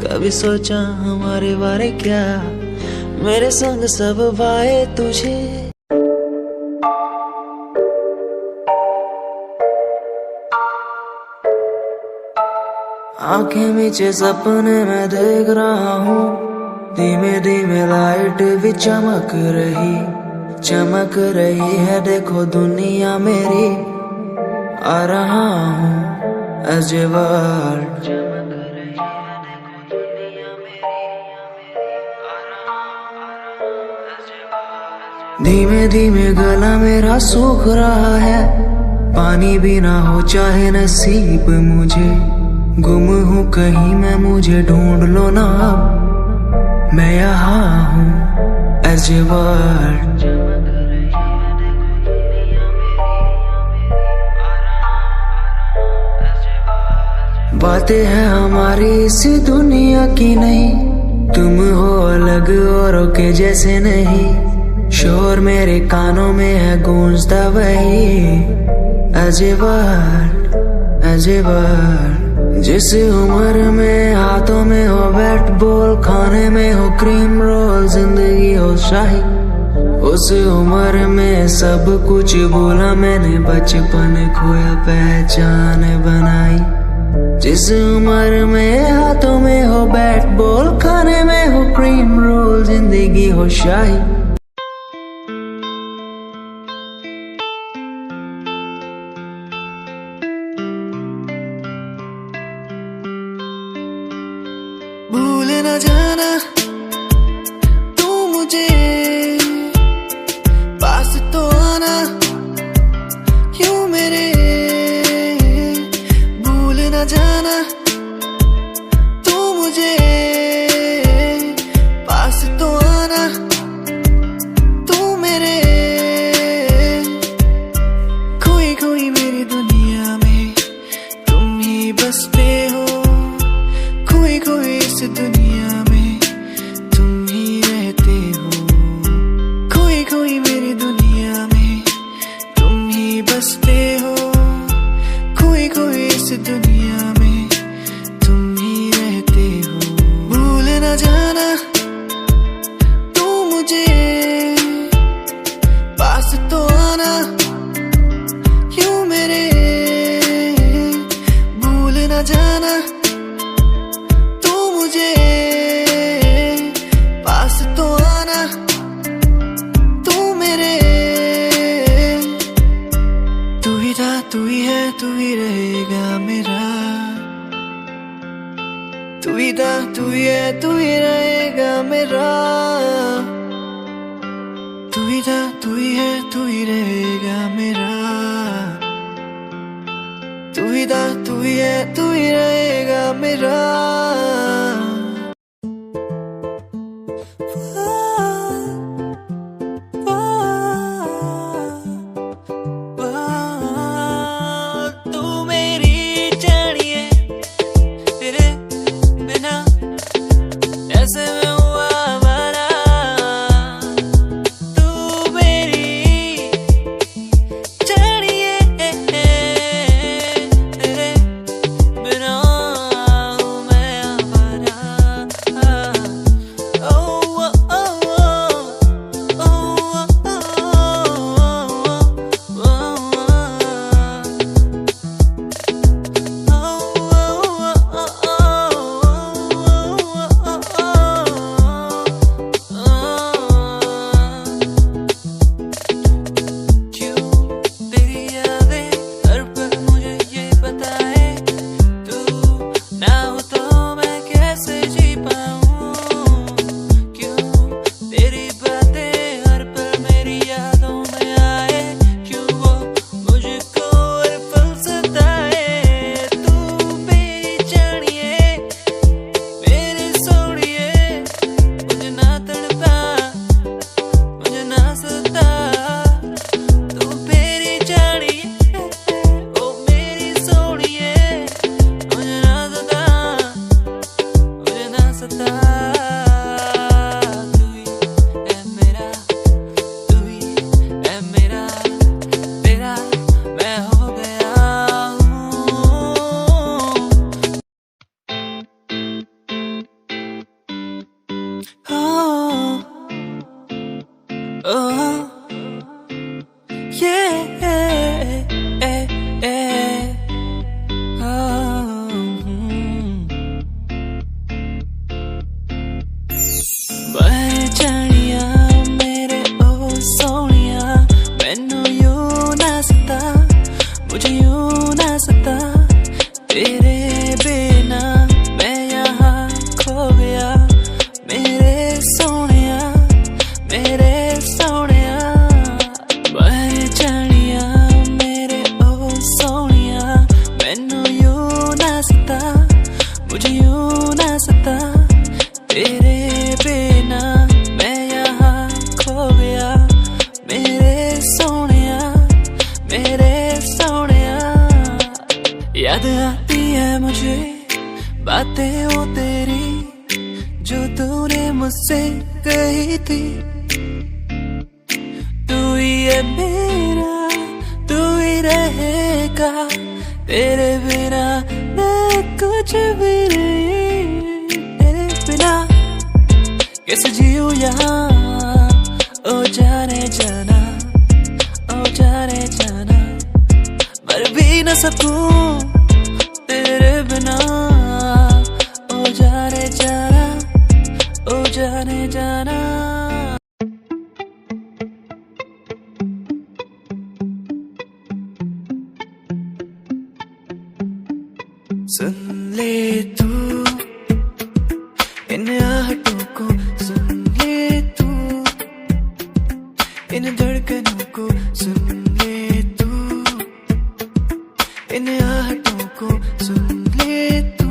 कभी सोचा हमारे बारे क्या। मेरे संग सब भाए तुझे। आंखें नीचे सपने में देख रहा हूँ, धीमे धीमे लाइट भी चमक रही है। देखो दुनिया मेरी, आ रहा हूँ as a world. धीमे धीमे गला मेरा सूख रहा है, पानी भी ना हो चाहे नसीब मुझे, गुम हूँ कहीं मैं मुझे ढूंढ लो ना अब, मैं यहाँ हूँ as a world. बातें हैं हमारी इस दुनिया की नहीं, तुम हो अलग औरों के जैसे नहीं, शोर मेरे कानों में है गूंजता वही as a word, as a word. जिस उम्र में हाथों में हो बैट बॉल, खाने में हो क्रीम रोल, जिंदगी हो शाही, उस उम्र में सब कुछ भूला मैंने, बचपन खोया पहचान बनाई। जिस उम्र में हाथों में हो बैट बॉल, खाने में हो क्रीम रोल, जिंदगी हो शाही। भूल न जाना तू मुझे, पास तो आना क्यों मेरे, भूल न जाना तू मुझे, पास तो आना तू मेरे, खोई खोई मेरी दुनिया में तुम ही बसते हो, खोई खोई इस दुनिया में तुम ही रहते हो, खोई खोई मेरी दुनिया में तुम ही बसते हो, खोई खोई इस दुनिया में तुम ही रहते हो। भूल न जाना तू मुझे, पास तो आना क्यों मेरे, भूल न जाना तू मुझे, पास तो आना तू मेरे, तू ही था तू ही है तू ही रहेगा मेरा, तू ही था तू ही है तू ही रहेगा मेरा, तू ही था तू ही है तू ही रहेगा मेरा, तू ही था तू ही है तू ही रहेगा मेरा। तू मेरी जानिए, तेरे बिना ऐसे में हुआ हमारा, तू मेरी जानिए, तेरे बिना हूँ मैं मुझे बातें वो तेरी जो तूने मुझसे कही थी। तू ही है मेरा, तू ही रहेगा, तेरे बिना मैं कुछ भी नहीं। तेरे बिना कैसे जीऊँ यहाँ, ओ जाने जाना, ओ जाने जाना, मर भी न सकूं तेरे बिना, ओ जाने जाना, ओ जाने जाना। सुन ले तू इन आहटों को, सुन ले तू इन धड़कनों को, सुन ले तू इन आहटों को, सुन ले तू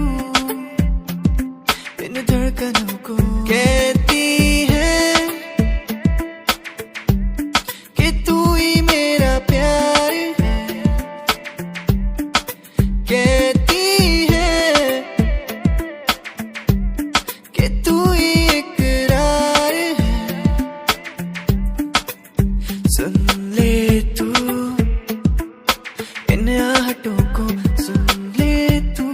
इन धड़कनों को। कहती है कि तू ही मेरा प्यार है, कहती है कि तू ही इकरार है। सुन ले तू इन आहटों को, सुन ले तू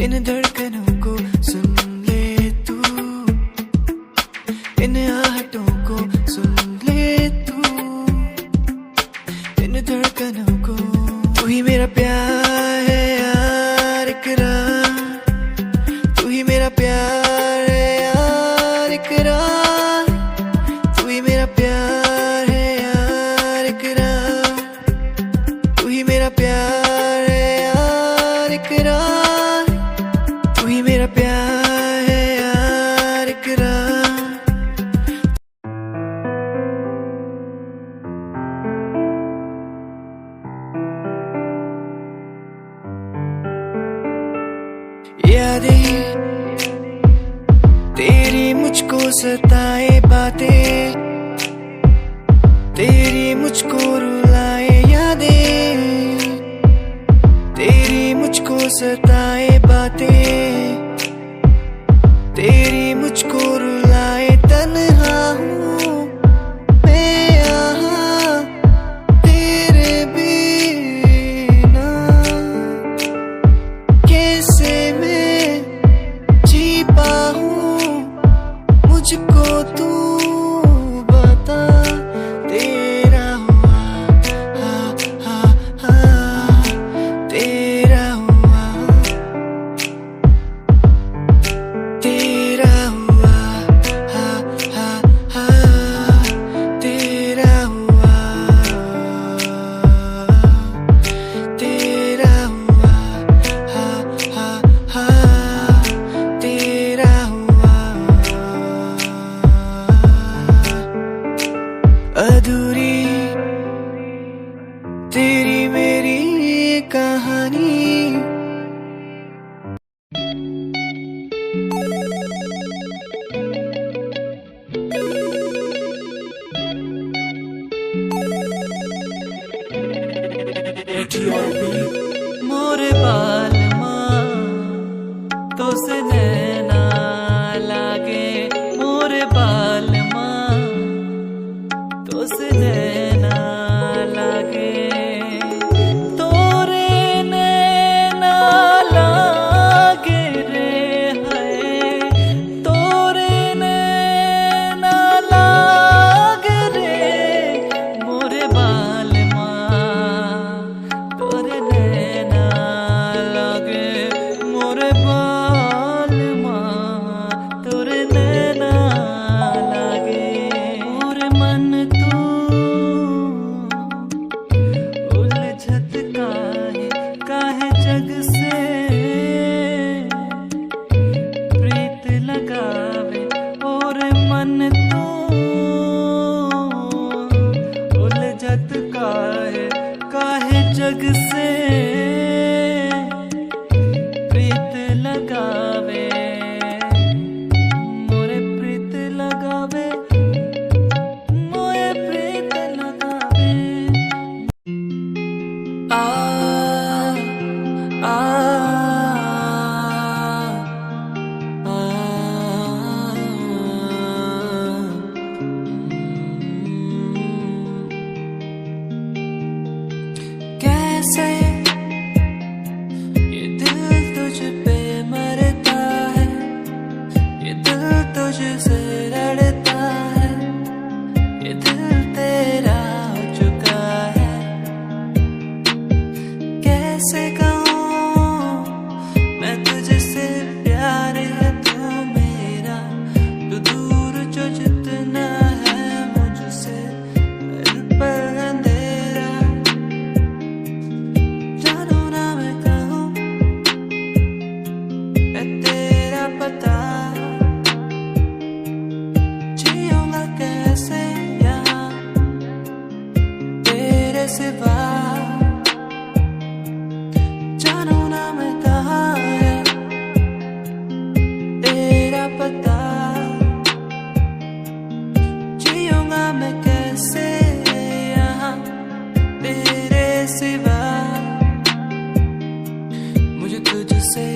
इन धड़कनों को, सुन ले तू इन आहटों को, सुन ले तू इन धड़कनों को। तू ही मेरा प्यार है यार इकरार, तू ही मेरा प्यार है यार इकरार, तू ही मेरा प्यार है यार इकरार, तू ही मेरा प्यार है यार इकरार, तू ही मेरा प्यार है यार इकरार। यादें तेरी मुझको सताए, बातें तेरी मुझको रुलाए, यादें तेरी मुझको सताए, बातें तेरी मुझको रुलाए। तन्हा हूँ मैं यहाँ तेरे बिना, कैसे मैं जी पाऊँ मुझको तू बता। तेरा हुआ हा हा हा, तेरा हुआ, तेरा हुआ हा हा हा, तेरा हुआ, तेरा हुआ हा हा हा, तेरा हुआ। अधूरी तेरी मेरी कहानी, मोरे बाल माँ तो से नैना लागे, मोरे बाल माँ तो से नैना लागे, तोरे नैना लागे रे है, तोरे नैना लागे रे, मोरे बाल माँ तोरे नैना लागे, मोरे बाल माँ तोरे नैना लागे। मोरे मन तू उलझत काहे जग से, प्रीत लगावे और मन तू उलझत काहे जग से, प्रीत लगावे, मोरे प्रीत लगावे, मोरे प्रीत लगावे। आ तुझसे लड़ता है, ये दिल तेरा हो चुका है। कैसे कहूँ मैं तुझसे प्यार है तू मेरा, तू दूर जो जितना है मुझसे दिल पर अंधेरा। जानू ना मैं कहूँ मैं तेरा पता, जियूंगा कैसे यहाँ तेरे सिवा। जानू ना मैं कहाँ है तेरा पता, जियूंगा मैं कैसे यहाँ तेरे सिवा। मुझे तुझसे